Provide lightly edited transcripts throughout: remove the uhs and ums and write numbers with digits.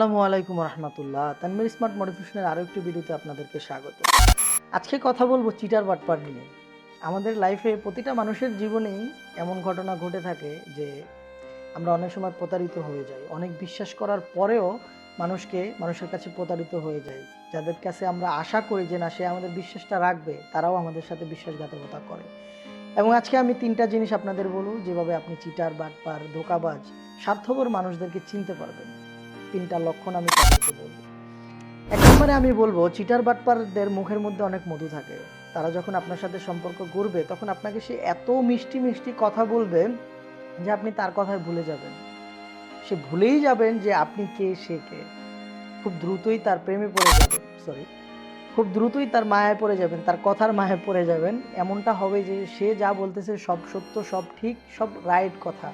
আসসালামু আলাইকুম রহমতুল্লাহ। তানভীর স্মার্ট মোটিভেশনের আরও একটি ভিডিওতে আপনাদেরকে স্বাগত। আজকে কথা বলবো চিটার বাটপার নিয়ে। আমাদের লাইফে প্রতিটা মানুষের জীবনেই এমন ঘটনা ঘটে থাকে যে আমরা অনেক সময় প্রতারিত হয়ে যাই। অনেক বিশ্বাস করার পরেও মানুষের কাছে প্রতারিত হয়ে যাই। যাদের কাছে আমরা আশা করি যে না, সে আমাদের বিশ্বাসটা রাখবে, তারাও আমাদের সাথে বিশ্বাসঘাতকতা করে। এবং আজকে আমি ৩টা জিনিস আপনাদের বলবো যেভাবে আপনি চিটার, বাটপার, ধোঁকাবাজ, স্বার্থপর মানুষদেরকে চিনতে পারবেন। ৩টা লক্ষণ আমি তাদেরকে বলবো। ১ নম্বরে আমি বলবো, চিটার বাটপারদের মুখের মধ্যে অনেক মধু থাকে। তারা যখন আপনার সাথে সম্পর্ক গড়বে তখন আপনাকে সে এত মিষ্টি মিষ্টি কথা বলবে যে আপনি তার কথায় ভুলে যাবেন। সে ভুলেই যাবেন যে আপনি কে, সে কে। খুব দ্রুতই তার প্রেমে পড়ে যাবেন, খুব দ্রুতই তার মায়ায় পড়ে যাবেন, তার কথার মায়ায় পড়ে যাবেন। এমনটা হবে যে সে যা বলতেছে সব সত্য, সব ঠিক, সব রাইট কথা।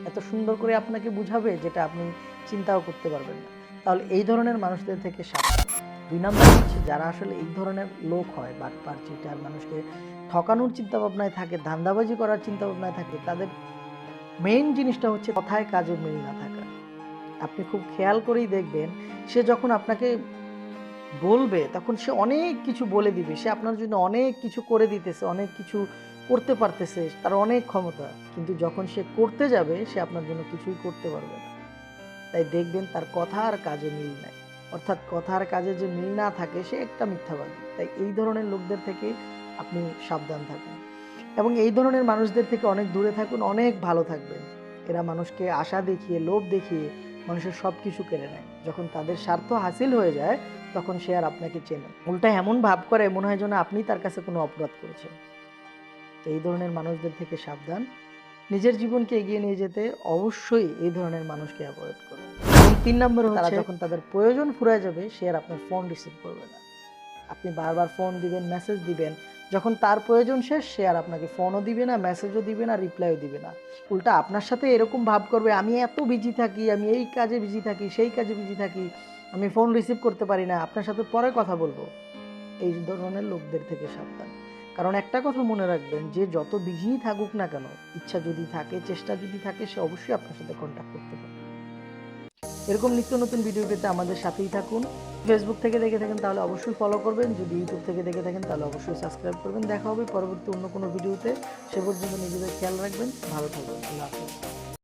এত সুন্দর করে আপনাকে বুঝাবে যেটা আপনি চিন্তাও করতে পারবেন না। তাহলে এই ধরনের মানুষদের থেকে সাবধান। ২ নম্বর হচ্ছে, যারা আসলে এই ধরনের লোক হয়, বাটপার, চিটার, মানুষকে ঠকানোর চিন্তাভাবনায় থাকে, ধান্দাবাজি করার চিন্তাভাবনায় থাকে, তাদের মেইন জিনিসটা হচ্ছে কথায় কাজে মিল না থাকা। আপনি খুব খেয়াল করেই দেখবেন, সে যখন আপনাকে বলবে তখন সে অনেক কিছু বলে দিবে। সে আপনার জন্য অনেক কিছু করে দিতেছে, অনেক কিছু করতে পারতেছে, তার অনেক ক্ষমতা। কিন্তু যখন সে করতে যাবে সে আপনার জন্য কিছুই করতে পারবে না। তাই দেখবেন তার কথা আর কাজে মিল নাই। অর্থাৎ কথা আর কাজে যে মিল না থাকে সে একটা মিথ্যাবাদী। তাই এই ধরনের লোকদের থেকে আপনি সাবধান থাকুন এবং এই ধরনের মানুষদের থেকে অনেক দূরে থাকুন, অনেক ভালো থাকবেন। এরা মানুষকে আশা দেখিয়ে, লোভ দেখিয়ে মানুষের সব কিছু কেড়ে নেয়। যখন তাদের স্বার্থ হাসিল হয়ে যায় তখন সে আর আপনাকে চেনে। উল্টা এমন ভাব করে মনে হয় যেন আপনি তার কাছে কোনো অপরাধ করেছেন। তো এই ধরনের মানুষদের থেকে সাবধান। নিজের জীবনকে এগিয়ে নিয়ে যেতে অবশ্যই এই ধরনের মানুষকে অ্যাভয়েড করুন। এবং ৩ নম্বরে হচ্ছে, তারা যখন তাদের প্রয়োজন ফুরায় যাবে সে আর আপনার ফোন রিসিভ করবে না। আপনি বারবার ফোন দিবেন, মেসেজ দিবেন, যখন তার প্রয়োজন শেষ সে আর আপনাকে ফোনও দিবে না, মেসেজও দিবে না, রিপ্লাইও দিবে না। উল্টা আপনার সাথে এরকম ভাব করবে, আমি এত বিজি থাকি, আমি এই কাজে বিজি থাকি, সেই কাজে বিজি থাকি, আমি ফোন রিসিভ করতে পারি না, আপনার সাথে পরে কথা বলবো। এই ধরনের লোকদের থেকে সাবধান। কারণ একটা কথা মনে রাখবেন, যে যত বিজিই থাকুক না কেন, ইচ্ছা যদি থাকে, চেষ্টা যদি থাকে, সে অবশ্যই আপনার সাথে কন্ট্যাক্ট করতে পারে। এরকম নিত্য নতুন ভিডিও পেতে আমাদের সাথেই থাকুন। ফেসবুক থেকে দেখে থাকেন তাহলে অবশ্যই ফলো করবেন, যদি ইউটিউব থেকে দেখে থাকেন তাহলে অবশ্যই সাবস্ক্রাইব করবেন। দেখা হবে পরবর্তী অন্য কোনো ভিডিওতে। সে পর্যন্ত নিজেদের খেয়াল রাখবেন, ভালো থাকবেন। আল্লাহ হাফেজ।